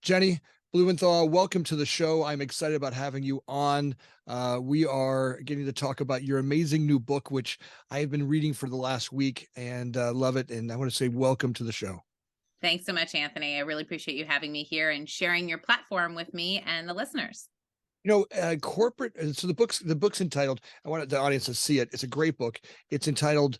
Jennie Blumenthal, welcome to the show. I'm excited about having you on. We are getting to talk about your amazing new book, which I have been reading for the last week and love it. And I want to say welcome to the show. Thanks so much, Anthony. I really appreciate you having me here and sharing your platform with me and the listeners. Corporate. So the book's entitled. I wanted the audience to see it. It's a great book. It's entitled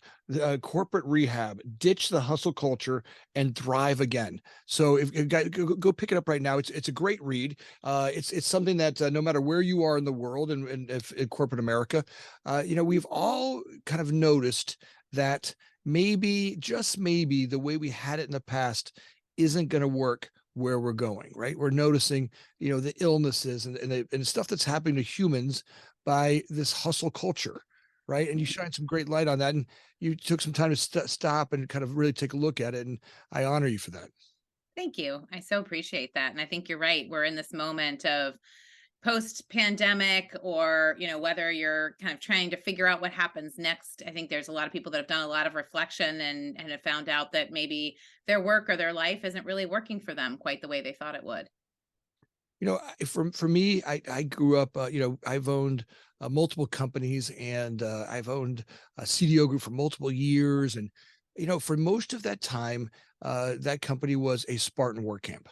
"Corporate Rehab: Ditch the Hustle Culture and Thrive Again." So if guys go pick it up right now. It's a great read. It's something that no matter where you are in the world and if in corporate America, we've all kind of noticed that maybe just maybe the way we had it in the past isn't going to work where we're going, right? We're noticing, the illnesses and stuff that's happening to humans by this hustle culture, right? And you shine some great light on that, and you took some time to stop and kind of really take a look at it, and I honor you for that. Thank you. I so appreciate that. And I think you're right. We're in this moment of post pandemic, or, whether you're kind of trying to figure out what happens next. I think there's a lot of people that have done a lot of reflection and have found out that maybe their work or their life isn't really working for them quite the way they thought it would. For me, I grew up. I've owned multiple companies, and I've owned a CDO Group for multiple years, and for most of that time, that company was a Spartan work camp.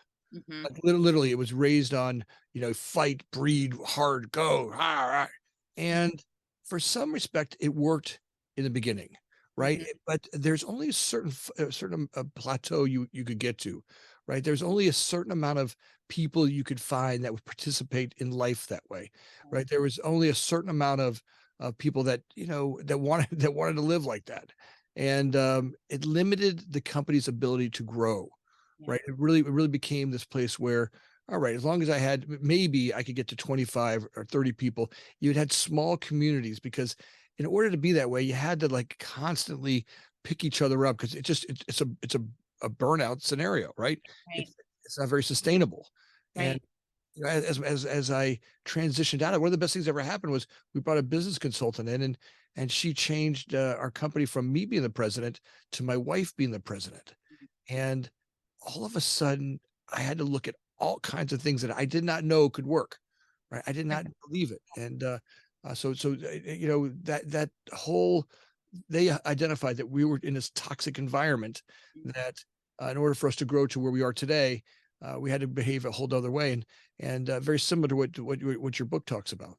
Hmm. Like literally, it was raised on fight, breed, hard, go, rah, rah. And for some respect, it worked in the beginning, right? Hmm. But there's only a certain plateau you could get to, right? There's only a certain amount of people you could find that would participate in life that way, right? There was only a certain amount of people that that wanted that wanted to live like that, and it limited the company's ability to grow, Yeah. right? It really became this place where, all right, as long as I had, maybe I could get to 25 or 30 people. You had small communities because in order to be that way, you had to like constantly pick each other up because it's a burnout scenario, right? Right. It's not very sustainable. And Right. as I transitioned out of it, one of the best things that ever happened was we brought a business consultant in, and she changed our company from me being the president to my wife being the president. And all of a sudden, I had to look at all kinds of things that I did not know could work. Right, I did not believe it, and that whole they identified that we were in this toxic environment that in order for us to grow to where we are today, we had to behave a whole other way, and very similar to what your book talks about.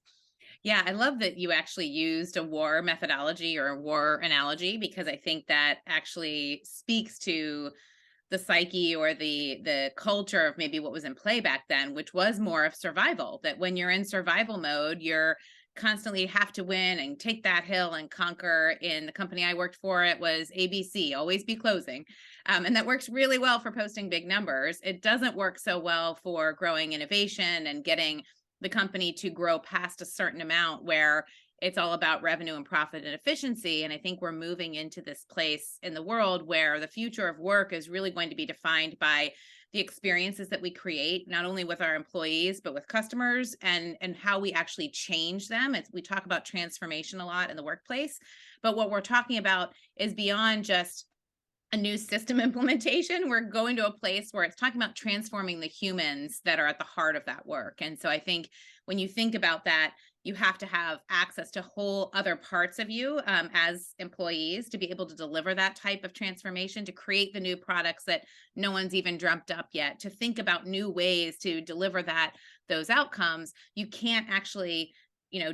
Yeah, I love that you actually used a war methodology or a war analogy, because I think that actually speaks to the psyche or the culture of maybe what was in play back then, which was more of survival. That when you're in survival mode, you're constantly have to win and take that hill and conquer. In the company I worked for, it was ABC, always be closing. And that works really well for posting big numbers. It doesn't work so well for growing innovation and getting the company to grow past a certain amount where it's all about revenue and profit and efficiency. And I think we're moving into this place in the world where the future of work is really going to be defined by the experiences that we create, not only with our employees, but with customers, and how we actually change them. We talk about transformation a lot in the workplace, but what we're talking about is beyond just a new system implementation. We're going to a place where it's talking about transforming the humans that are at the heart of that work. And so I think when you think about that, you have to have access to whole other parts of you, as employees, to be able to deliver that type of transformation, to create the new products that no one's even dreamt up yet, to think about new ways to deliver those outcomes. You can't actually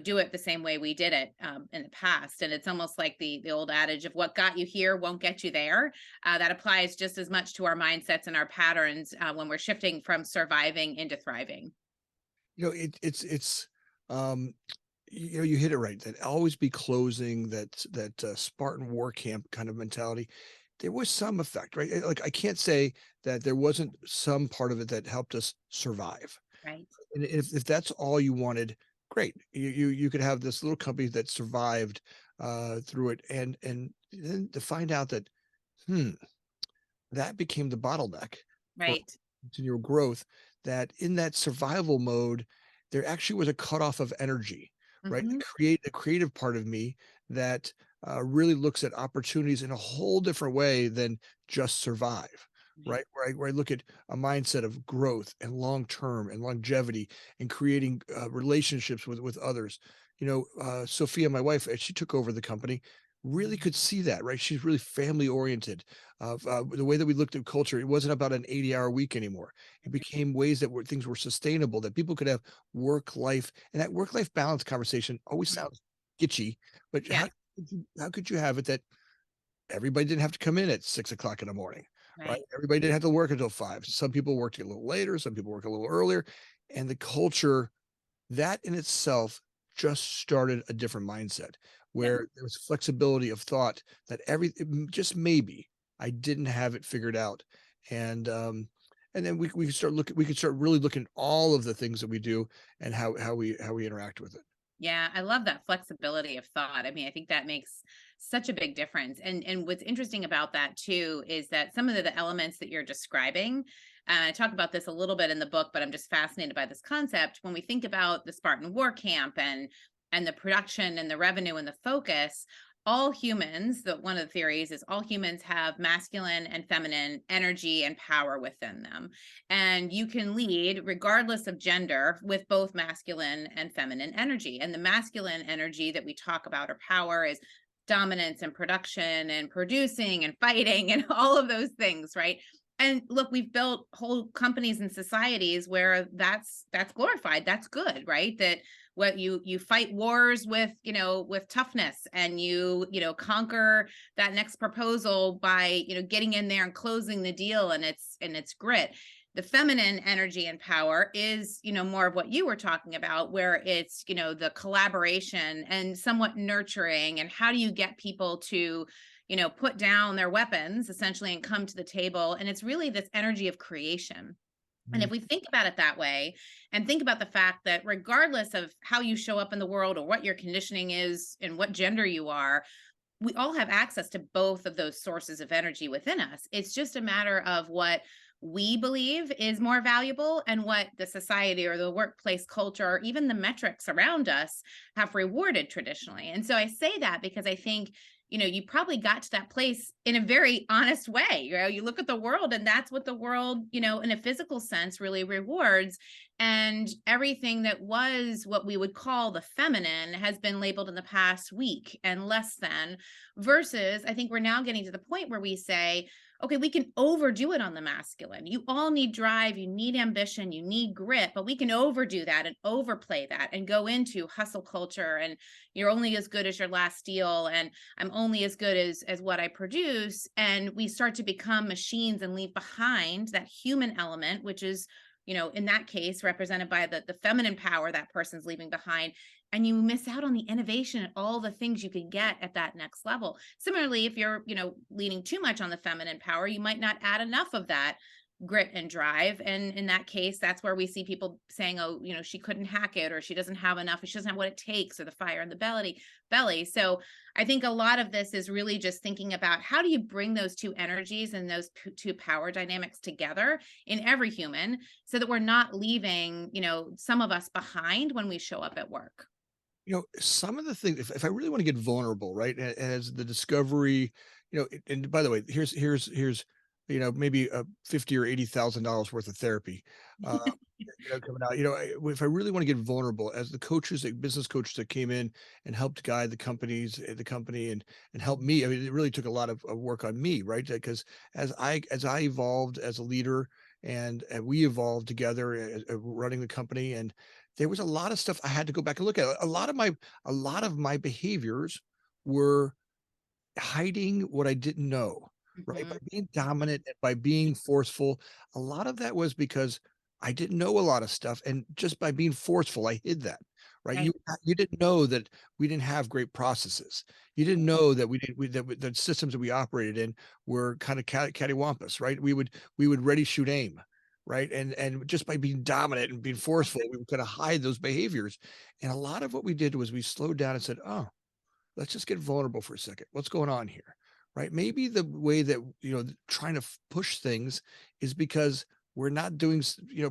do it the same way we did it in the past. And it's almost like the old adage of what got you here won't get you there. That applies just as much to our mindsets and our patterns when we're shifting from surviving into thriving. It's um you hit it right, that always be closing, that Spartan war camp kind of mentality. There was some effect, right? Like I can't say that there wasn't some part of it that helped us survive. Right. And if that's all you wanted, great. You could have this little company that survived through it, and then to find out that hmm, that became the bottleneck for Right. continual growth. That in that survival mode, there actually was a cutoff of energy, right? Hmm. The creative part of me that really looks at opportunities in a whole different way than just survive, Right. Where I look at a mindset of growth and long term and longevity and creating relationships with others. Sophia, my wife, as she took over the company, really could see that, right? She's really family oriented. The way that we looked at culture, it wasn't about an 80-hour week anymore. It became ways that things were sustainable, that people could have work life, and that work life balance conversation always Mhm. sounds itchy, but Yeah. how could you have it that everybody didn't have to come in at 6 o'clock in the morning, right? Right. Everybody didn't have to work until 5. Some people worked a little later, some people work a little earlier. And the culture, that in itself just started a different mindset Yep. where there was flexibility of thought that just maybe I didn't have it figured out. And and then we could start really looking at all of the things that we do and how we interact with it. Yeah, I love that flexibility of thought. I mean, I think that makes such a big difference. And what's interesting about that too is that some of the elements that you're describing, I talk about this a little bit in the book, but I'm just fascinated by this concept. When we think about the Spartan war camp and the production and the revenue and the focus, all humans, the one of the theories is all humans have masculine and feminine energy and power within them. And you can lead regardless of gender with both masculine and feminine energy. And the masculine energy that we talk about or power is dominance and production and producing and fighting and all of those things, right? And look, we've built whole companies and societies where that's glorified, that's good, right? That what you fight wars with, with toughness, and you conquer that next proposal by, getting in there and closing the deal, and it's grit. The feminine energy and power is, more of what you were talking about, where it's, the collaboration and somewhat nurturing, and how do you get people to, put down their weapons essentially and come to the table. And it's really this energy of creation. And if Mm. we think about it that way, and think about the fact that regardless of how you show up in the world or what your conditioning is and what gender you are, we all have access to both of those sources of energy within us. It's just a matter of what we believe is more valuable and what the society or the workplace culture or even the metrics around us have rewarded traditionally. And so I say that because I think, you probably got to that place in a very honest way. You look at the world, and that's what the world, in a physical sense really rewards. And everything that was what we would call the feminine has been labeled in the past weak and less than, versus I think we're now getting to the point where we say, okay, we can overdo it on the masculine. You all need drive, you need ambition, you need grit, but we can overdo that and overplay that and go into hustle culture, and you're only as good as your last deal, and I'm only as good as what I produce. And we start to become machines and leave behind that human element, which is, in that case, represented by the feminine power that person's leaving behind. And you miss out on the innovation and all the things you can get at that next level. Similarly, if you're, leaning too much on the feminine power, you might not add enough of that grit and drive. And in that case, that's where we see people saying, oh, she couldn't hack it, or she doesn't have enough, or she doesn't have what it takes, or the fire in the belly. So I think a lot of this is really just thinking about how do you bring those two energies and those two power dynamics together in every human, so that we're not leaving, some of us behind when we show up at work. Some of the things, if I really want to get vulnerable, right, as the discovery, and by the way, here's maybe a 50 or $80,000 worth of therapy, uh, coming out. If I really want to get vulnerable, as the coaches, the business coaches that came in and helped guide the company, and help me. I mean, it really took a lot of work on me, right? Because as I evolved as a leader, and we evolved together, running the company, and there was a lot of stuff I had to go back and look at. A lot of my behaviors were hiding what I didn't know, right? By Mhm. being dominant and by being forceful, a lot of that was because I didn't know a lot of stuff, and just by being forceful, I hid that, right? Right. You didn't know that we didn't have great processes. You didn't know that we did we that the systems that we operated in were kind of cattywampus, right? We would ready, shoot, aim, right? And just by being dominant and being forceful, we would kind of hide those behaviors. And a lot of what we did was we slowed down and said, "Oh, let's just get vulnerable for a second. What's going on here?" Right? Maybe the way that, trying to push things is because we're not doing,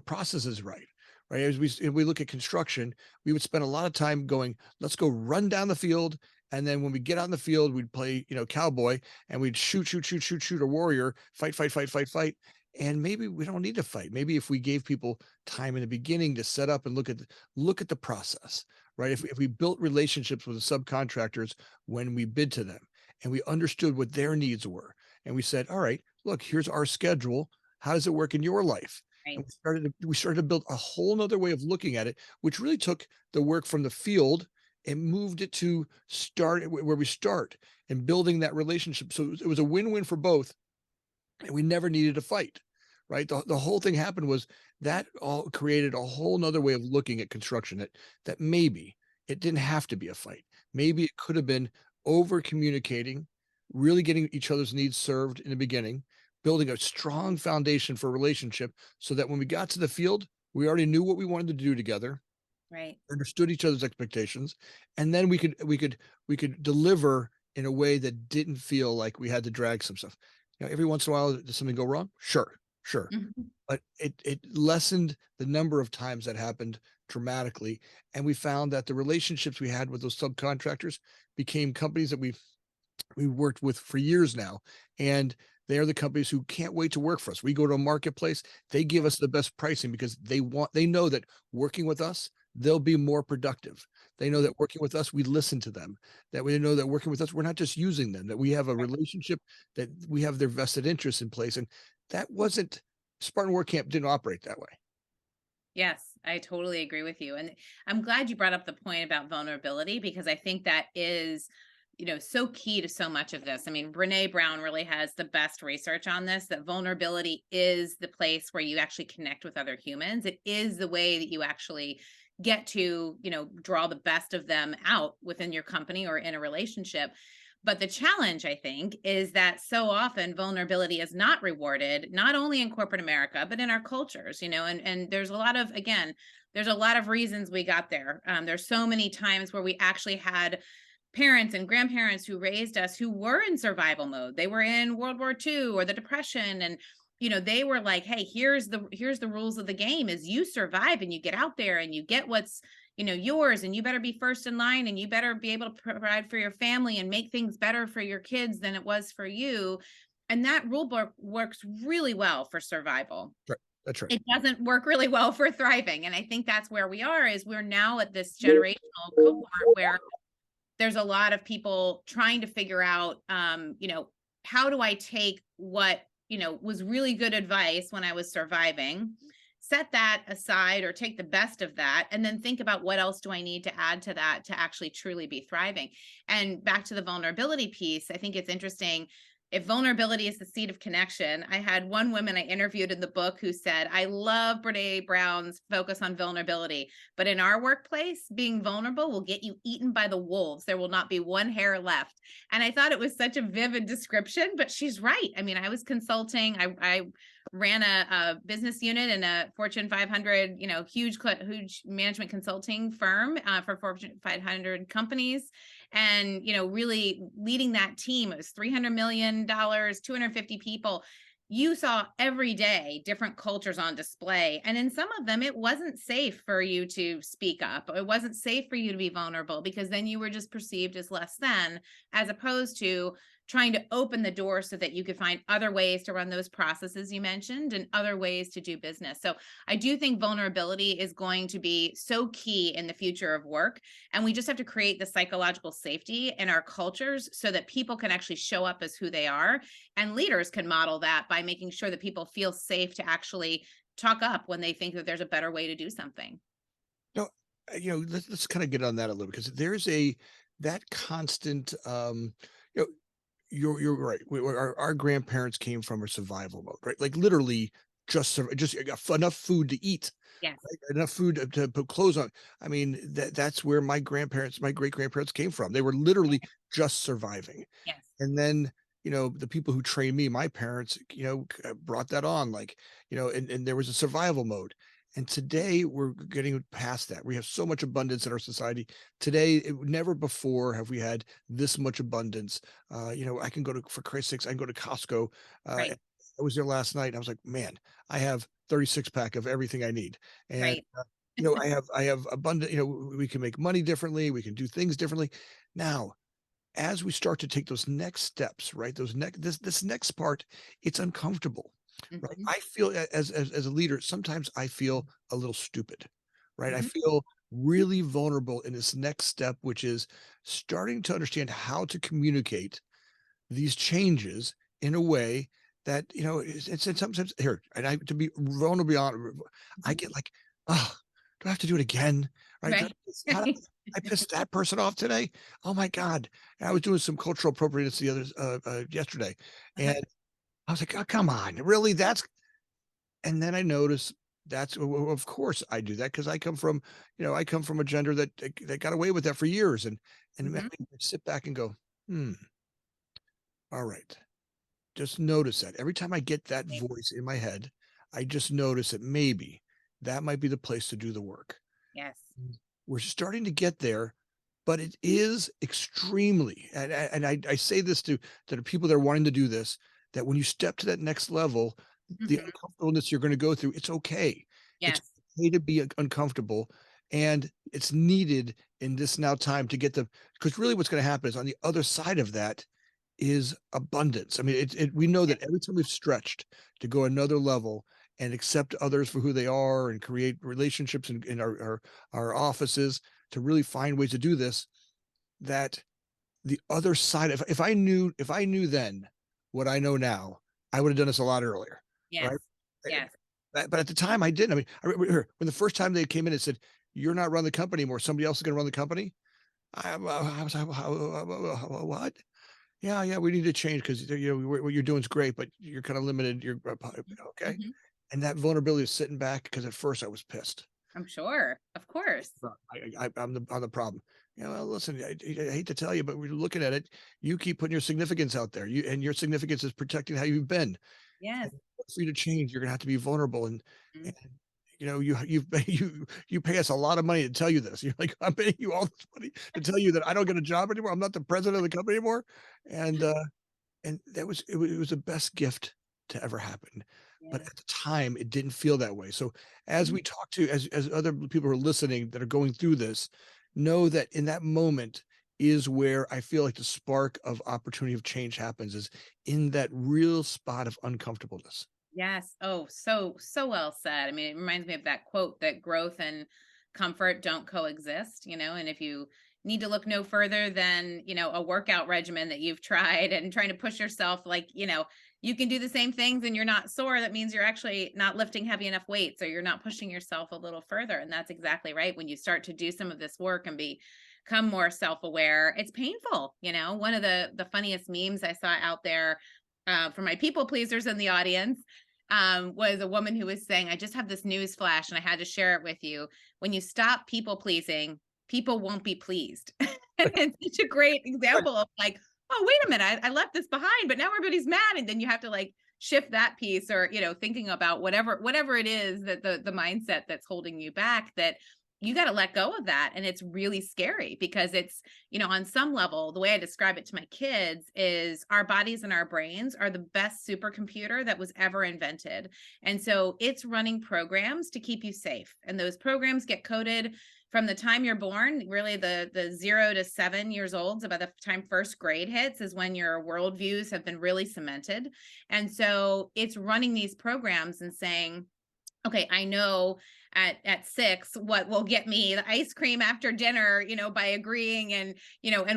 processes right. Right. If we look at construction, we would spend a lot of time going, let's go run down the field. And then when we get on the field, we'd play, cowboy, and we'd shoot a warrior, fight, fight, fight, fight, fight. And maybe we don't need to fight. Maybe if we gave people time in the beginning to set up and look at the process, right? If we built relationships with the subcontractors when we bid to them, and we understood what their needs were, and we said, all right, look, here's our schedule. How does it work in your life? And Right. we started to build a whole nother way of looking at it, which really took the work from the field and moved it to start where we start and building that relationship. So it was a win-win for both, and we never needed to fight, right? The whole thing happened was that all created a whole nother way of looking at construction, that maybe it didn't have to be a fight. Maybe it could have been over communicating, really getting each other's needs served in the beginning, building a strong foundation for a relationship so that when we got to the field, we already knew what we wanted to do together, Right. understood each other's expectations, and then we could deliver in a way that didn't feel like we had to drag some stuff. Every once in a while, does something go wrong? Sure, sure. Mhm. But it lessened the number of times that happened dramatically. And we found that the relationships we had with those subcontractors became companies that we worked with for years now. And they are the companies who can't wait to work for us. We go to a marketplace, they give us the best pricing because they know that working with us, they'll be more productive. They know that working with us, we listen to them, that we know that working with us, we're not just using them, that we have a relationship, that we have their vested interests in place. And that wasn't Spartan Work Camp didn't operate that way. Yes, I totally agree with you. And I'm glad you brought up the point about vulnerability because I think that is, so key to so much of this. I mean, Brene Brown really has the best research on this, that vulnerability is the place where you actually connect with other humans. It is the way that you actually get to, draw the best of them out within your company or in a relationship. But the challenge, I think, is that so often vulnerability is not rewarded, not only in corporate America, but in our cultures, and there's a lot of, again, there's a lot of reasons we got there. There's so many times where we actually had parents and grandparents who raised us who were in survival mode. They were in World War II or the Depression. And, they were like, hey, here's the rules of the game is you survive and you get out there and you get what's yours, and you better be first in line, and you better be able to provide for your family and make things better for your kids than it was for you. And that rule book works really well for survival. Right. That's right. It doesn't work really well for thriving. And I think that's where we are, is we're now at this generational cohort where there's a lot of people trying to figure out, how do I take what, was really good advice when I was surviving, set that aside or take the best of that, and then think about what else do I need to add to that to actually truly be thriving. And back to the vulnerability piece, I think it's interesting. If vulnerability is the seed of connection, I had one woman I interviewed in the book who said, I love Brene Brown's focus on vulnerability, but in our workplace, being vulnerable will get you eaten by the wolves. There will not be one hair left. And I thought it was such a vivid description, but she's right. I mean, I was consulting, I ran a business unit in a Fortune 500, huge management consulting firm for Fortune 500 companies. And, really leading that team. It was $300 million, 250 people. You saw every day different cultures on display. And in some of them, it wasn't safe for you to speak up. It wasn't safe for you to be vulnerable because then you were just perceived as less than, as opposed to trying to open the door so that you could find other ways to run those processes you mentioned and other ways to do business. So I do think vulnerability is going to be so key in the future of work. And we just have to create the psychological safety in our cultures so that people can actually show up as who they are. And leaders can model that by making sure that people feel safe to actually talk up when they think that there's a better way to do something. No, let's kind of get on that a little because there's that constant, you know, you're right. Our grandparents came from a survival mode, right? Like literally just enough food to eat, Yes. right? Enough food to put clothes on. I mean, that's where my great grandparents came from. They were literally just surviving. Yes. And then, the people who trained me, my parents, brought that on, like, and there was a survival mode. And today we're getting past that. We have so much abundance in our society today. Never before have we had this much abundance. I can for Christ's sakes, I can go to Costco. Right. I was there last night and I was like, man, I have 36 pack of everything I need. And, Right. I have abundant, we can make money differently. We can do things differently. Now, as we start to take those next steps, right? This next part, it's uncomfortable. right? Mhm. I feel as a leader, sometimes I feel a little stupid, right? I Mhm. feel really vulnerable in this next step, which is starting to understand how to communicate these changes in a way that, it's sometimes here, and I to be vulnerably honest, I Mhm. get like, "Oh, do I have to do it again?" Right? Right. How did I pissed that person off today? Oh my God. And I was doing some cultural appropriateness yesterday, Uh-huh. and I was like, "Oh, come on, really? That's" and then I noticed that's of course I do that because I come from a gender that got away with that for years, and it made Mhm. me sit back and go, "Hmm, all right." Just notice that every time I get that Right. voice in my head, I just notice that maybe that might be the place to do the work. Yes. We're starting to get there, but it is extremely, and I say this to the people that are wanting to do this, that when you step to that next level, the Mhm. uncomfortableness you're going to go through, it's okay. It's Yes. okay to be uncomfortable, and it's needed in this now time to get the because really what's going to happen is on the other side of that is abundance. I mean, we know Yes. that every time we've stretched to go another level and accept others for who they are and create relationships in our offices to really find ways to do this, that the other side, if I knew then what I know now, I would have done this a lot earlier, Yes. right? Eh, Yes. but at the time I didn't. I mean, when the first time they came in and said, "You're not running the company anymore. Somebody else is going to run the company." I was like, "What?" Yeah, yeah, we need to change because what you're doing is great, but you're kind of limited. You're okay, Mhm. and that vulnerability is sitting back because at first I was pissed. I'm sure. Of course. I'm the problem. Well, listen, I hate to tell you, but we're looking at it. You keep putting your significance out there. And your significance is protecting how you've been. Yes. And for you to change, you're gonna have to be vulnerable. And Mhm. you pay us a lot of money to tell you this. You're like, I'm paying you all this money to tell you that I don't get a job anymore. I'm not the president of the company anymore. And it was the best gift to ever happen. But Yes. at the time, it didn't feel that way. So as Mhm. we talk to as other people who are listening that are going through this, know that in that moment is where I feel like the spark of opportunity of change happens is in that real spot of uncomfortableness. Yes. Oh, so well said. I mean, it reminds me of that quote that growth and comfort don't coexist, and if you need to look no further than, a workout regimen that you've tried and trying to push yourself, like, you can do the same things and you're not sore, that means you're actually not lifting heavy enough weights or you're not pushing yourself a little further. And that's exactly right. When you start to do some of this work and become more self-aware, it's painful. One of the funniest memes I saw out there, for my people pleasers in the audience, was a woman who was saying, "I just have this news flash and I had to share it with you. When you stop people pleasing, people won't be pleased." And it's such a great Right. example of like, oh, wait a minute, I left this behind, but now everybody's mad. And then you have to like shift that piece, or thinking about whatever it is that the mindset that's holding you back, that you got to let go of that. And it's really scary because it's, on some level, the way I describe it to my kids is our bodies and our brains are the best supercomputer that was ever invented. And so it's running programs to keep you safe. And those programs get coded from the time you're born. Really, the 0 to 7 years old, so by the time first grade hits, is when your worldviews have been really cemented. And so it's running these programs and saying, okay, I know at 6 what will get me the ice cream after dinner, by agreeing, and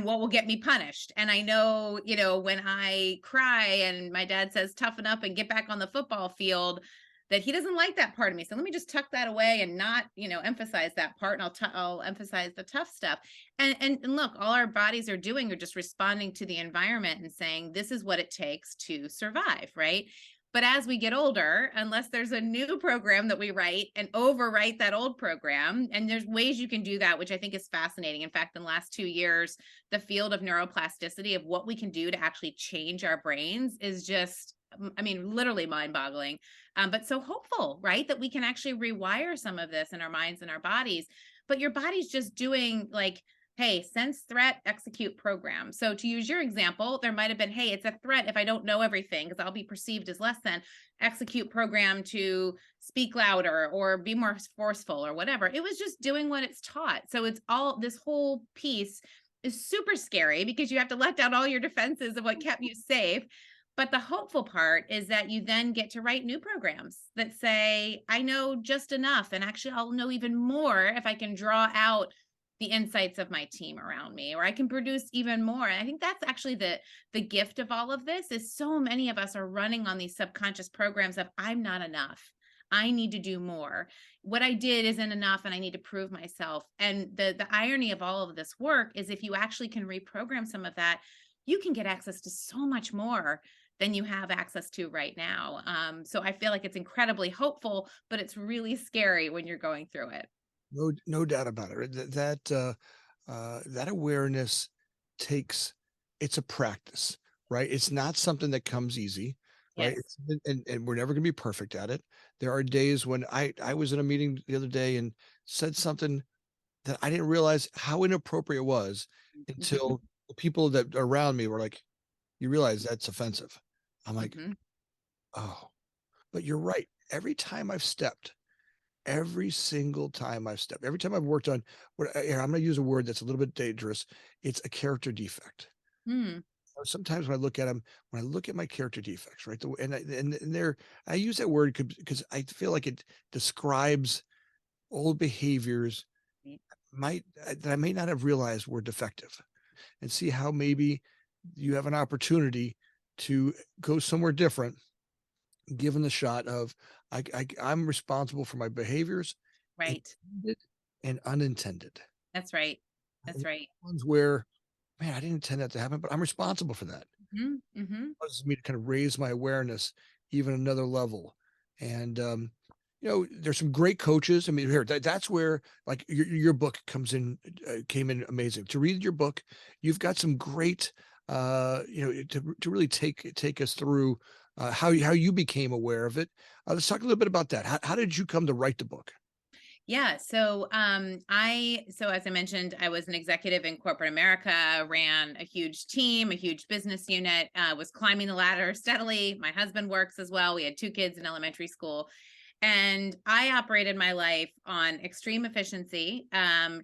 what will get me punished. And I know, when I cry and my dad says toughen up and get back on the football field, that he doesn't like that part of me. So let me just tuck that away and not, emphasize that part, and I'll emphasize the tough stuff. And look, all our bodies are doing are just responding to the environment and saying this is what it takes to survive, right? But as we get older, unless there's a new program that we write and overwrite that old program, and there's ways you can do that, which I think is fascinating. In fact, in the last 2 years, the field of neuroplasticity, of what we can do to actually change our brains, is just, I mean, literally mind boggling, but so hopeful, right? That we can actually rewire some of this in our minds and our bodies. But your body's just doing like, hey, sense threat, execute program. So to use your example, there might have been, hey, it's a threat if I don't know everything because I'll be perceived as less than. Execute program to speak louder or be more forceful or whatever. It was just doing what it's taught. So it's all, this whole piece is super scary because you have to let down all your defenses of what kept you safe. But the hopeful part is that you then get to write new programs that say, I know just enough, and actually I'll know even more if I can draw out the insights of my team around me, or I can produce even more. And I think that's actually the gift of all of this is so many of us are running on these subconscious programs of I'm not enough. I need to do more. What I did isn't enough and I need to prove myself. And the irony of all of this work is if you actually can reprogram some of that, you can get access to so much more than you have access to right now. So I feel like it's incredibly hopeful, but it's really scary when you're going through it. No doubt about it. Right? That awareness takes it's a practice, right? It's not something that comes easy, right? Yes. And we're never going to be perfect at it. There are days when I was in a meeting the other day and said something that I didn't realize how inappropriate it was Mhm. until the people that are around me were like, "You realize that's offensive." I'm like, Mhm. "Oh," but you're right. Every single time I've stepped, every time I've worked on what I'm going to use a word that's a little bit dangerous. It's a character defect. Mm. Sometimes when I look at them, when I look at my character defects, right, and they're I use that word because I feel like it describes old behaviors Right. might that I may not have realized were defective, and see how maybe you have an opportunity to go somewhere different, given the shot of I'm responsible for my behaviors, Right. intended and unintended. That's right. And That's right. ones where, man, I didn't intend that to happen, but I'm responsible for that. Mhm. Mhm. Causes me to kind of raise my awareness even another level. And there's some great coaches. I mean, here that's where like your book came in amazing. To read your book, you've got some great to really take us through how you became aware of it. Let's talk a little bit about that. How did you come to write the book? Yeah. So as I mentioned, I was an executive in corporate America, ran a huge team, a huge business unit, was climbing the ladder steadily. My husband works as well. We had two kids in elementary school. And I operated my life on extreme efficiency,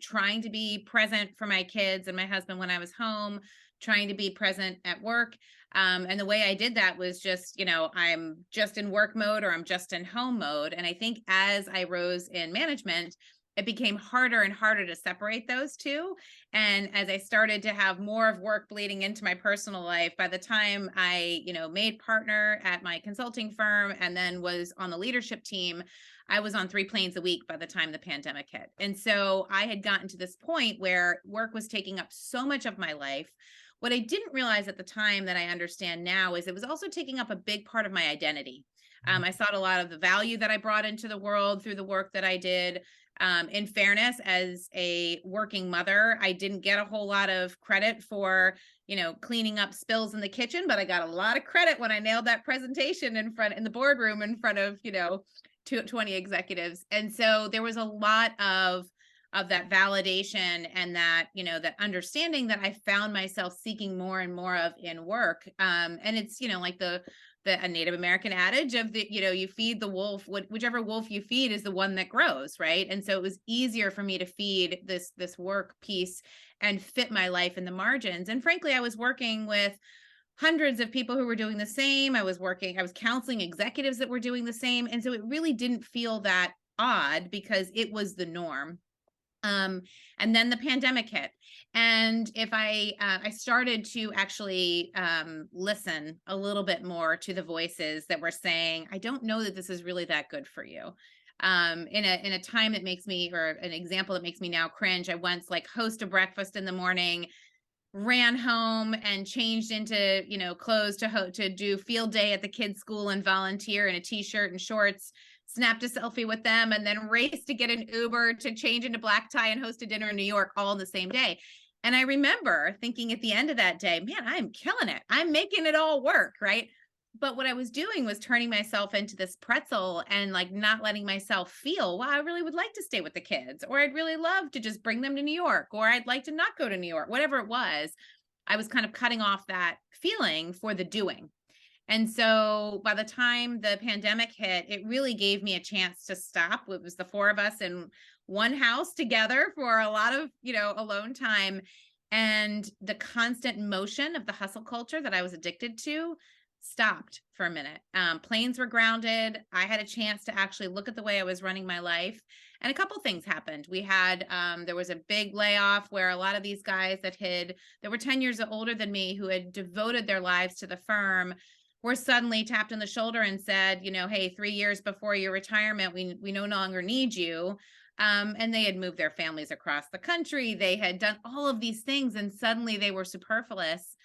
trying to be present for my kids and my husband when I was home, trying to be present at work. And the way I did that was just, I'm just in work mode or I'm just in home mode. And I think as I rose in management, it became harder and harder to separate those two. And as I started to have more of work bleeding into my personal life, by the time I, made partner at my consulting firm and then was on the leadership team, I was on 3 planes a week by the time the pandemic hit. And so I had gotten to this point where work was taking up so much of my life. What I didn't realize at the time that I understand now is it was also taking up a big part of my identity. I saw a lot of the value that I brought into the world through the work that I did. In fairness, as a working mother, I didn't get a whole lot of credit for, cleaning up spills in the kitchen, but I got a lot of credit when I nailed that presentation in the boardroom in front of, 20 executives. And so there was a lot of that validation and that understanding that I found myself seeking more and more of in work. And it's, like a Native American adage of you feed the wolf, whichever wolf you feed is the one that grows, right? And so it was easier for me to feed this work piece and fit my life in the margins. And frankly, I was working with hundreds of people who were doing the same. I was counseling executives that were doing the same. And so it really didn't feel that odd because it was the norm. um and then the pandemic hit, and if I started to actually listen a little bit more to the voices that were saying, I don't know that this is really that good for you. In a time that makes me, or an example that makes me now cringe, I once like host a breakfast in the morning, ran home and changed into clothes to do field day at the kids school and volunteer in a t-shirt and shorts, snapped a selfie with them, and then raced to get an Uber to change into black tie and host a dinner in New York all in the same day. And I remember thinking at the end of that day, man, I'm killing it, I'm making it all work, right? But what I was doing was turning myself into this pretzel and like not letting myself feel, wow, I really would like to stay with the kids, or I'd really love to just bring them to New York, or I'd like to not go to New York, whatever it was. I was kind of cutting off that feeling for the doing. And so by the time the pandemic hit, it really gave me a chance to stop. It was the four of us in one house together for a lot of, alone time. And the constant motion of the hustle culture that I was addicted to stopped for a minute. Planes were grounded. I had a chance to actually look at the way I was running my life. And a couple things happened. We had, there was a big layoff where a lot of these guys that were 10 years older than me, who had devoted their lives to the firm, were suddenly tapped on the shoulder and said, hey, 3 years before your retirement, we no longer need you. And they had moved their families across the country. They had done all of these things, and suddenly they were superfluous.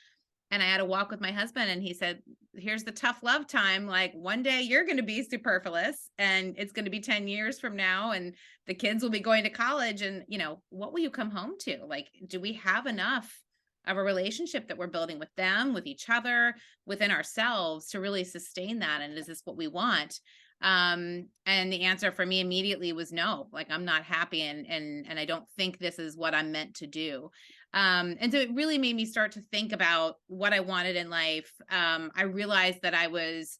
And I had a walk with my husband, and he said, here's the tough love time. Like, one day you're going to be superfluous, and it's going to be 10 years from now, and the kids will be going to college. And, what will you come home to? Like, do we have enough of a relationship that we're building with them, with each other, within ourselves, to really sustain that? And is this what we want? And the answer for me immediately was no. Like, I'm not happy, and I don't think this is what I'm meant to do. And so it really made me start to think about what I wanted in life. I realized that I was,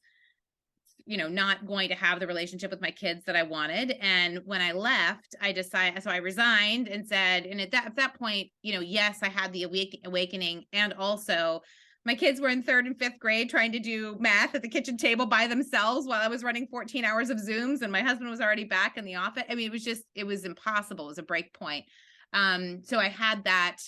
not going to have the relationship with my kids that I wanted. And when I left, so I resigned and said, and at that point, yes, I had the awakening. And also, my kids were in 3rd and 5th grade trying to do math at the kitchen table by themselves while I was running 14 hours of Zooms, and my husband was already back in the office. I mean, it was impossible. It was a break point. So I had that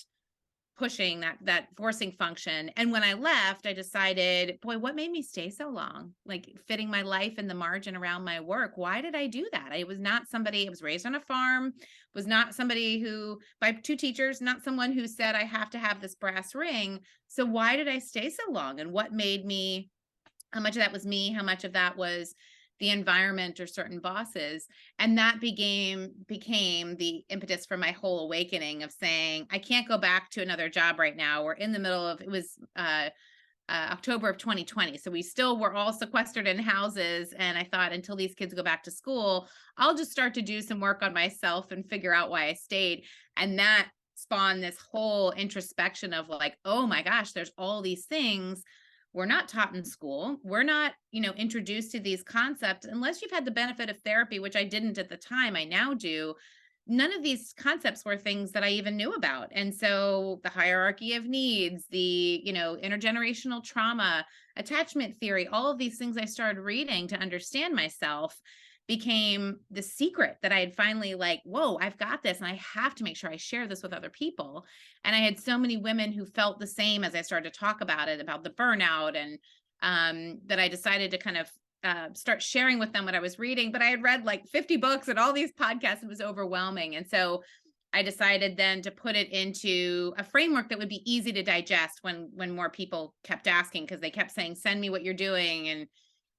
pushing, that forcing function. And when I left, I decided, boy, what made me stay so long? Like, fitting my life in the margin around my work. Why did I do that? I was not somebody, I was raised on a farm, was not somebody who, by 2 teachers, not someone who said I have to have this brass ring. So why did I stay so long? And what made me, how much of that was me? How much of that was the environment or certain bosses? And that became the impetus for my whole awakening of saying, I can't go back to another job right now. We're in the middle of, it was October of 2020. So we still were all sequestered in houses. And I thought, until these kids go back to school, I'll just start to do some work on myself and figure out why I stayed. And that spawned this whole introspection of like, oh my gosh, there's all these things we're not taught in school. We're not, introduced to these concepts unless you've had the benefit of therapy, which I didn't at the time. I now do. None of these concepts were things that I even knew about. And so the hierarchy of needs, the, intergenerational trauma, attachment theory, all of these things I started reading to understand myself became the secret that I had finally, like, whoa, I've got this, and I have to make sure I share this with other people. And I had so many women who felt the same as I started to talk about it, about the burnout, and that I decided to kind of start sharing with them what I was reading. But I had read like 50 books and all these podcasts. It was overwhelming. And so I decided then to put it into a framework that would be easy to digest when more people kept asking, because they kept saying, send me what you're doing.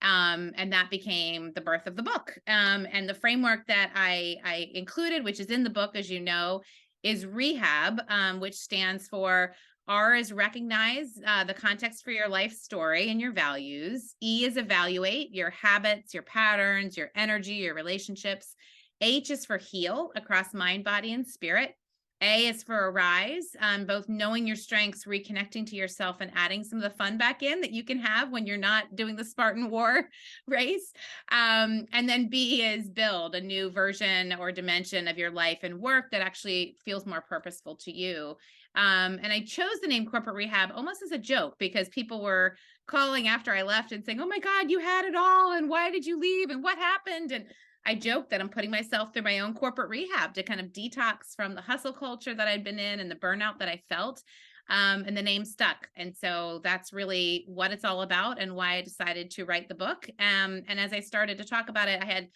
And that became the birth of the book. And the framework that I included, which is in the book, as you know, is Rehab, which stands for: R is recognize the context for your life story and your values. E is evaluate your habits, your patterns, your energy, your relationships. H is for heal across mind, body, and spirit. A is for arise, both knowing your strengths, reconnecting to yourself, and adding some of the fun back in that you can have when you're not doing the Spartan war race. And then B is build, a new version or dimension of your life and work that actually feels more purposeful to you. And I chose the name Corporate Rehab almost as a joke, because people were calling after I left and saying, oh my God, you had it all, and why did you leave, and what happened? And I joked that I'm putting myself through my own corporate rehab to kind of detox from the hustle culture that I'd been in and the burnout that I felt. And the name stuck. And so that's really what it's all about, and why I decided to write the book. And as I started to talk about it, I had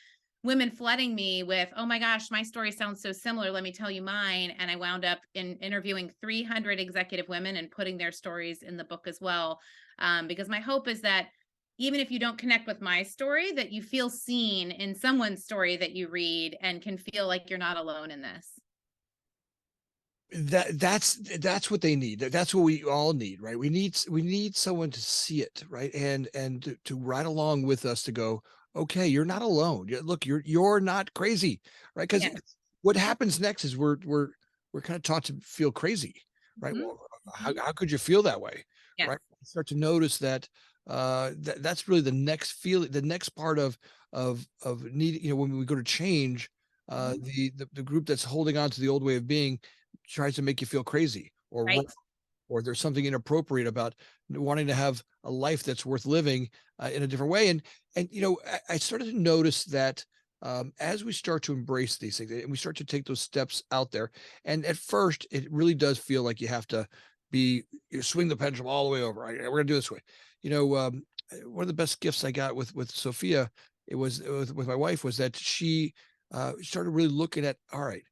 women flooding me with, oh my gosh, my story sounds so similar, let me tell you mine. And I wound up interviewing 300 executive women and putting their stories in the book as well. Because my hope is that even if you don't connect with my story, that you feel seen in someone's story that you read, and can feel like you're not alone in this. That's what they need. That's what we all need, right? We need someone to see it, right? And to ride along with us, to go, okay, you're not alone. Look, you're not crazy, right? Because Yes. what happens next is we're kind of taught to feel crazy, right? Mhm. Well, Mhm. how could you feel that way, Yes. right? Start to notice that that's really the next feeling, the next part of need. When we go to change, Mhm. the group that's holding on to the old way of being tries to make you feel crazy or Right. or there's something inappropriate about wanting to have a life that's worth living in a different way. And I started to notice that as we start to embrace these things and we start to take those steps out there, and at first it really does feel like you have to swing the pendulum all the way over. Right? We're gonna do it this way. One of the best gifts I got with Sophia, it was with my wife, was that she started really looking at, all right,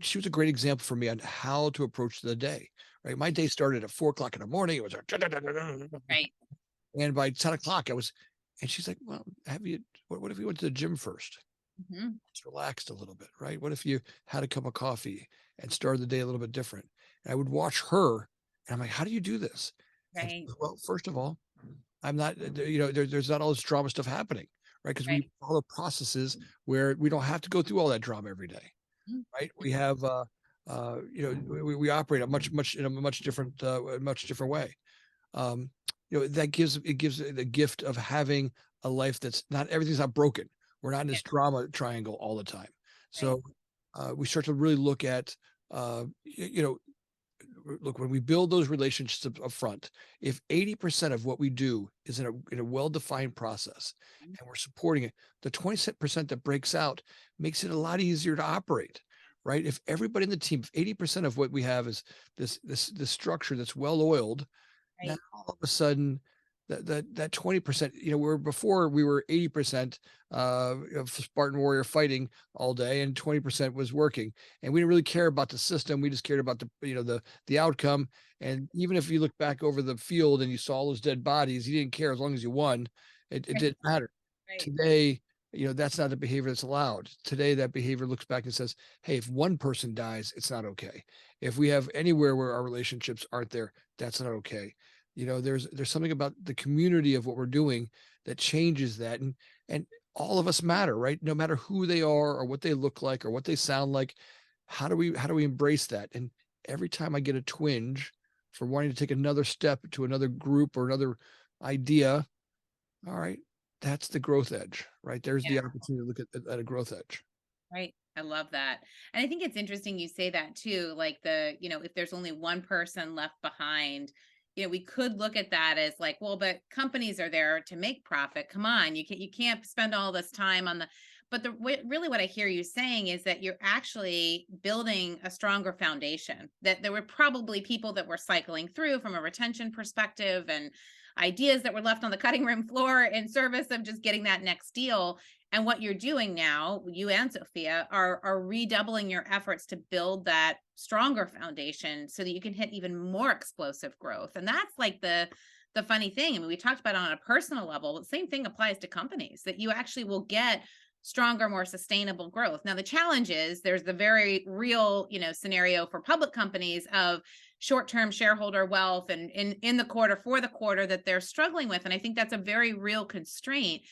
she was a great example for me on how to approach the day. Right, my day started at 4 o'clock in the morning. It was Right. and by 10 o'clock I was, and she's like, well, what if you went to the gym first? Hmm. Just relaxed a little bit, right? What if you had a cup of coffee and started the day a little bit different? And I would watch her, and I'm like, how do you do this? And Right. well, first of all, I'm not, there's not all this drama stuff happening, right? Because we Right. follow processes where we don't have to go through all that drama every day, Mhm. right? We have, we operate a much in a much different way. Um, it gives the gift of having a life that's not, everything's not broken. We're not in Yeah. this drama triangle all the time. Right. So we start to really look at, look, when we build those relationships up front, if 80% of what we do is in a well-defined process Mhm. and we're supporting it, the 20% that breaks out makes it a lot easier to operate. Right. If everybody in the team, if 80% of what we have is this structure that's well oiled, now Right. all of a sudden that 20%, where before we were 80% of Spartan warrior fighting all day and 20% was working. And we didn't really care about the system. We just cared about the outcome. And even if you look back over the field and you saw all those dead bodies, you didn't care as long as you won. It Right. didn't matter. Right. Today, that's not the behavior that's allowed. Today, that behavior looks back and says, hey, if one person dies, it's not okay. If we have anywhere where our relationships aren't there, that's not okay. There's something about the community of what we're doing that changes that. And all of us matter, right? No matter who they are or what they look like or what they sound like. How do we embrace that? And every time I get a twinge for wanting to take another step to another group or another idea, all right, that's the growth edge, right? There's the opportunity to look at a growth edge. Right. I love that. And I think it's interesting you say that too. Like if there's only one person left behind, we could look at that as like, well, but companies are there to make profit. Come on, you can't spend all this time on the, but really what I hear you saying is that you're actually building a stronger foundation, that there were probably people that were cycling through from a retention perspective and ideas that were left on the cutting room floor in service of just getting that next deal. And what you're doing now, you and Sophia, are redoubling your efforts to build that stronger foundation so that you can hit even more explosive growth. And that's like the funny thing. I mean, we talked about it on a personal level, but the same thing applies to companies, that you actually will get stronger, more sustainable growth. Now, the challenge is there's the very real, scenario for public companies of short-term shareholder wealth and in the quarter for the quarter that they're struggling with. And I think that's a very real constraint.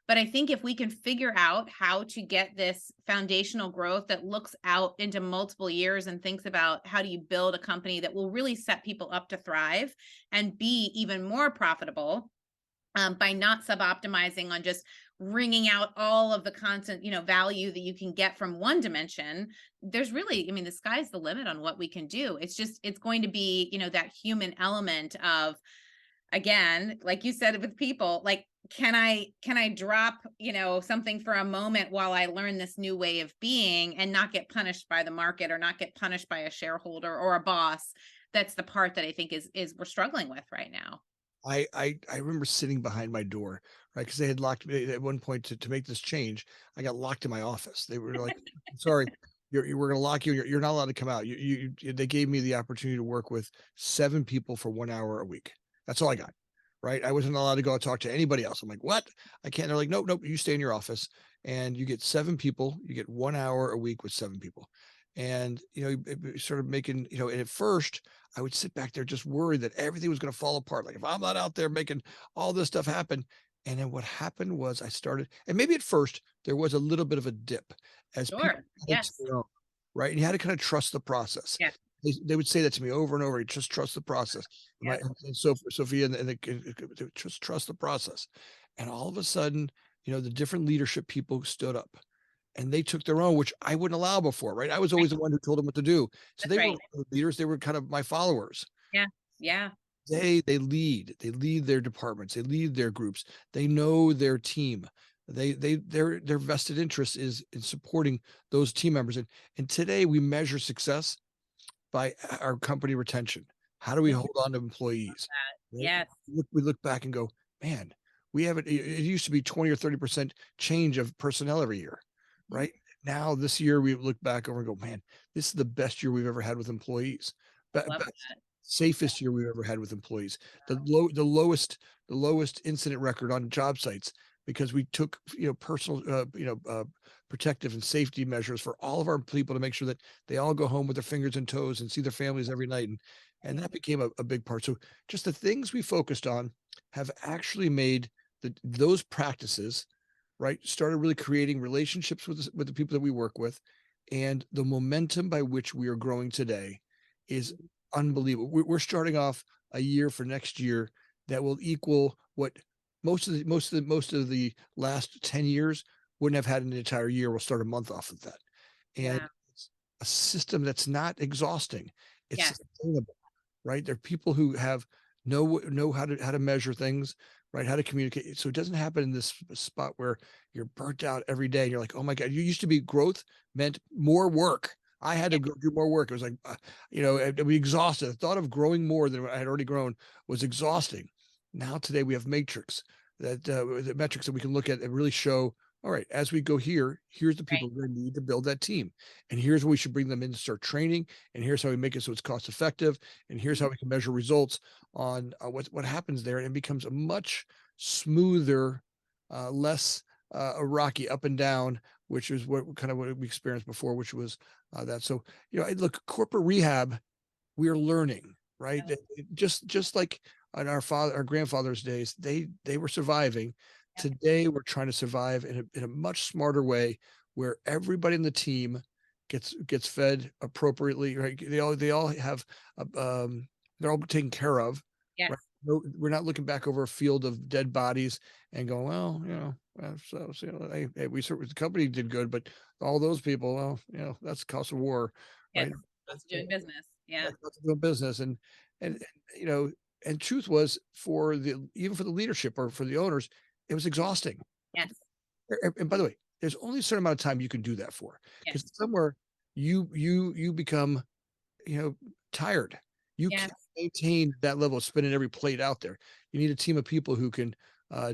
But I think if we can figure out how to get this foundational growth that looks out into multiple years and thinks about how do you build a company that will really set people up to thrive and be even more profitable, by not suboptimizing on just wringing out all of the constant, value that you can get from one dimension, there's really, I mean, the sky's the limit on what we can do. It's going to be, that human element of, again, like you said with people, like, can I drop, something for a moment while I learn this new way of being and not get punished by the market or not get punished by a shareholder or a boss? That's the part that I think is we're struggling with right now. I remember sitting behind my door, right? Because they had locked me at one point to make this change. I got locked in my office. They were like, "Sorry, we're going to lock you. You're not allowed to come out." They gave me the opportunity to work with 7 people for 1 hour a week. That's all I got, right? I wasn't allowed to go and talk to anybody else. I'm like, "What? I can't." They're like, "Nope, nope. You stay in your office, and you get 7 people. You get 1 hour a week with 7 people." And it sort of making, and at first I would sit back there just worried that everything was going to fall apart. Like if I'm not out there making all this stuff happen. And then what happened was I started, and maybe at first there was a little bit of a dip as people Sure. got to Yes. know, right? And you had to kind of trust the process. Yeah. They would say that to me over and over. You just trust the process. Yeah. And so Sophia they just trust the process. And all of a sudden, the different leadership people stood up and they took their own, which I wouldn't allow before, right? I was Right. always the one who told them what to do. So That's they were right. leaders. They were kind of my followers. Yeah. Yeah. They lead their departments, they lead their groups, they know their team. Their vested interest is in supporting those team members. And today we measure success by our company retention. How do we Yeah. hold on to employees? Right? Yes. We look back and go, man, we haven't, it used to be 20 or 30% change of personnel every year, Mhm. right? Now this year we look back over and go, man, this is the best year we've ever had with employees. Love Best, that. safest year we've ever had with employees. The lowest incident record on job sites because we took, personal, protective and safety measures for all of our people to make sure that they all go home with their fingers and toes and see their families every night. And that became a big part. So just the things we focused on have actually made those practices, right, started really creating relationships with the people that we work with. And the momentum by which we are growing today is unbelievable. We're starting off a year for next year that will equal what most of the last 10 years wouldn't have had an entire year. We'll start a month off of that. And Wow. it's a system that's not exhausting. It's Yes. sustainable, right? There are people who know how to measure things, right? How to communicate. So it doesn't happen in this spot where you're burnt out every day. And you're like, oh my God, you used to be growth meant more work. I had to Yeah. go do more work. It was like, I'd be exhausted. The thought of growing more than I had already grown was exhausting. Now today we have matrix the metrics that we can look at and really show, all right, as we go here, here's the Right. people we're going to need to build that team. And here's where we should bring them in to start training. And here's how we make it so it's cost effective. And here's how we can measure results on what happens there. And it becomes a much smoother, less rocky up and down, which is what we experienced before, which was that. So, look, corporate rehab, we're learning, right? Just like on our grandfather's days, they were surviving. Yeah. Today, we're trying to survive in a much smarter way, where everybody in the team gets fed appropriately. Right? They all have, they're all taken care of. Yes. Right? No, we're not looking back over a field of dead bodies and going, well, hey, the company did good, but all those people, well, that's the cost of war, Yes. right? That's doing business. Yeah. That's nothing to do with business. And you know, and truth was, even for the leadership or for the owners, it was exhausting. Yes. And by the way, there's only a certain amount of time you can do that for, Yes. because somewhere you become, you know, tired. You Yes. can't maintain that level of spinning every plate out there. You need a team of people who can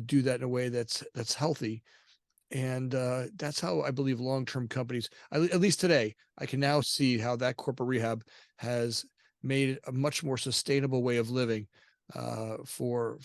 do that in a way that's healthy. And that's how I believe long-term companies, at least today, I can now see how that corporate rehab has made it a much more sustainable way of living for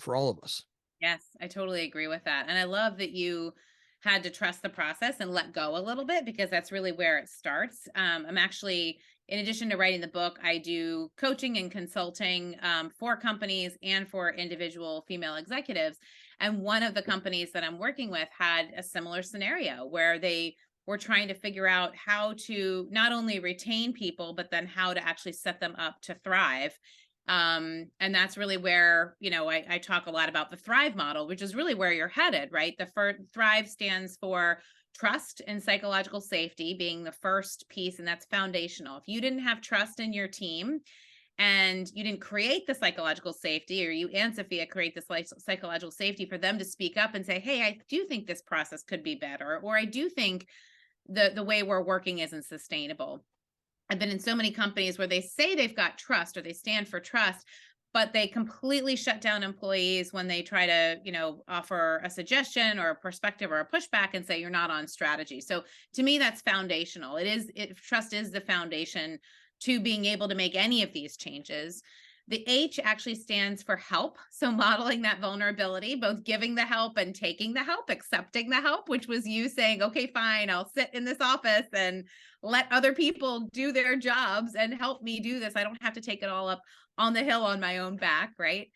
all of us. Yes, I totally agree with that. And I love that you had to trust the process and let go a little bit because that's really where it starts. I'm actually, in addition to writing the book, I do coaching and consulting for companies and for individual female executives. And one of the companies that I'm working with had a similar scenario where they were trying to figure out how to not only retain people, but then how to actually set them up to thrive. And that's really where, I talk a lot about the thrive model, which is really where you're headed, right? Thrive stands for trust and psychological safety being the first piece, and that's foundational. If you didn't have trust in your team and you didn't create the psychological safety, or you and Sophia create this psychological safety for them to speak up and say, hey, I do think this process could be better, or I do think the way we're working isn't sustainable. I've been in so many companies where they say they've got trust or they stand for trust, but they completely shut down employees when they try to, offer a suggestion or a perspective or a pushback and say you're not on strategy. So to me, that's foundational. Trust is the foundation to being able to make any of these changes. The H actually stands for help. So modeling that vulnerability, both giving the help and taking the help, accepting the help, which was you saying, okay, fine, I'll sit in this office and let other people do their jobs and help me do this. I don't have to take it all up on the hill on my own back, right?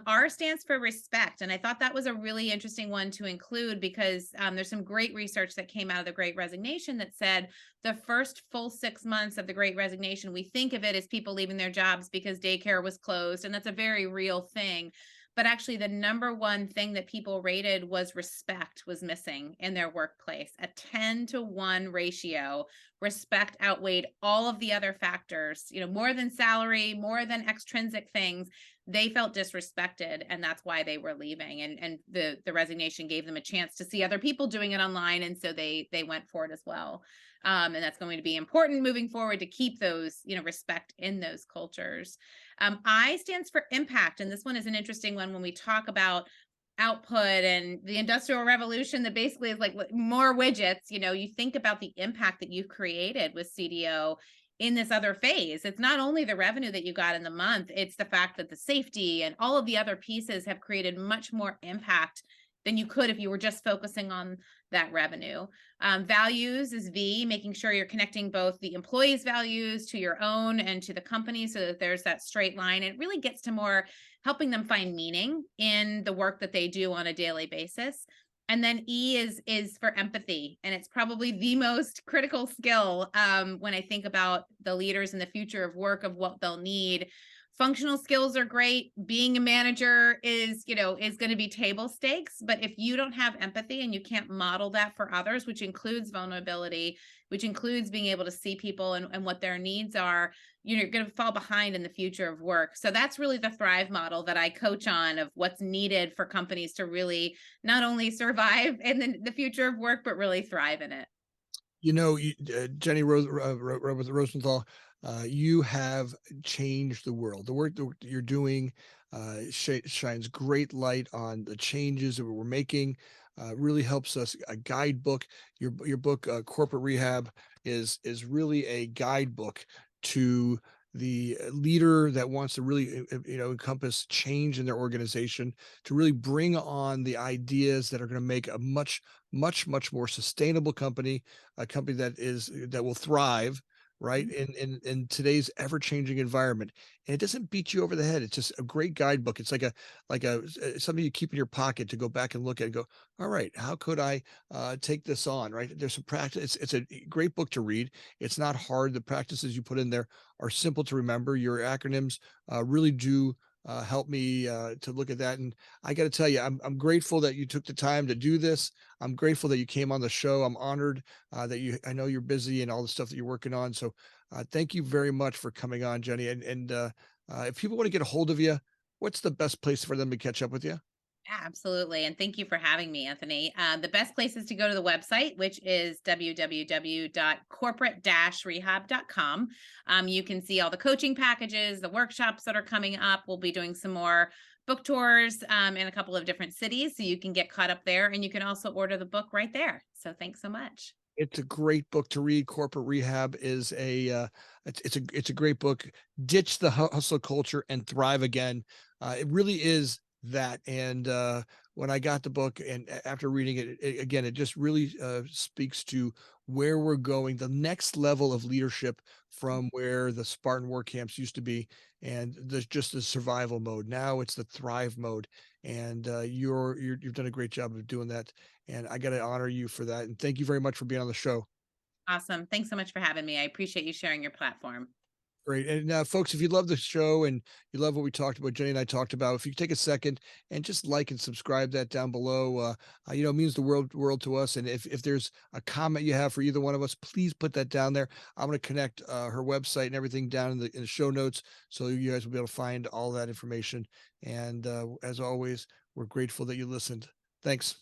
R stands for respect. And I thought that was a really interesting one to include because there's some great research that came out of the Great Resignation that said the first full 6 months of the Great Resignation, we think of it as people leaving their jobs because daycare was closed. And that's a very real thing. but actually the number one thing that people rated was respect was missing in their workplace. A 10-to-1 ratio. Respect outweighed all of the other factors, more than salary, more than extrinsic things. They felt disrespected, and that's why they were leaving. And the resignation gave them a chance to see other people doing it online, and so they went for it as well. And that's going to be important moving forward to keep those, respect in those cultures. I stands for impact, and this one is an interesting one when we talk about output and the industrial revolution that basically is like more widgets. You think about the impact that you've created with CDO in this other phase. It's not only the revenue that you got in the month, it's the fact that the safety and all of the other pieces have created much more impact than you could if you were just focusing on that revenue. Values is V, making sure you're connecting both the employees' values to your own and to the company so that there's that straight line. It really gets to more helping them find meaning in the work that they do on a daily basis. And then E is for empathy, and it's probably the most critical skill when I think about the leaders in the future of work, of what they'll need. Functional skills are great. Being a manager is going to be table stakes. But if you don't have empathy and you can't model that for others, which includes vulnerability, which includes being able to see people and what their needs are, you're going to fall behind in the future of work. So that's really the Thrive model that I coach on, of what's needed for companies to really not only survive in the future of work, but really thrive in it. Jenny Rosenthal, you have changed the world. The work that you're doing shines great light on the changes that we're making. Really helps us. A guidebook. Your book, Corporate Rehab, is really a guidebook to the leader that wants to really encompass change in their organization, to really bring on the ideas that are going to make a much more sustainable company, a company that will thrive, right, in today's ever-changing environment. And it doesn't beat you over the head. It's just a great guidebook. It's like something you keep in your pocket to go back and look at and go, all right, how could I take this on, right? There's some practice. It's a great book to read. It's not hard. The practices you put in there are simple to remember. Your acronyms really do help me to look at that. And I got to tell you, I'm grateful that you took the time to do this. I'm grateful that you came on the show. I'm honored I know you're busy and all the stuff that you're working on. So thank you very much for coming on, Jenny. And if people want to get a hold of you, what's the best place for them to catch up with you? Absolutely. And thank you for having me, Anthony. The best place is to go to the website, which is www.corporate-rehab.com. You can see all the coaching packages, the workshops that are coming up. We'll be doing some more book tours in a couple of different cities, so you can get caught up there, and you can also order the book right there. So thanks so much. It's a great book to read. Corporate Rehab is it's a great book. Ditch the hustle culture and thrive again. It really is that. And when I got the book and after reading it, again, it just really speaks to where we're going, the next level of leadership from where the Spartan war camps used to be, and there's just the survival mode. Now it's the thrive mode, and you've done a great job of doing that. And I got to honor you for that. And thank you very much for being on the show. Awesome. Thanks so much for having me. I appreciate you sharing your platform. Great. And folks, if you love the show and you love what we talked about, Jenny and I talked about, if you could take a second and just like and subscribe that down below, it means the world to us. And if there's a comment you have for either one of us, please put that down there. I'm going to connect her website and everything down in the show notes, so you guys will be able to find all that information. And as always, we're grateful that you listened. Thanks.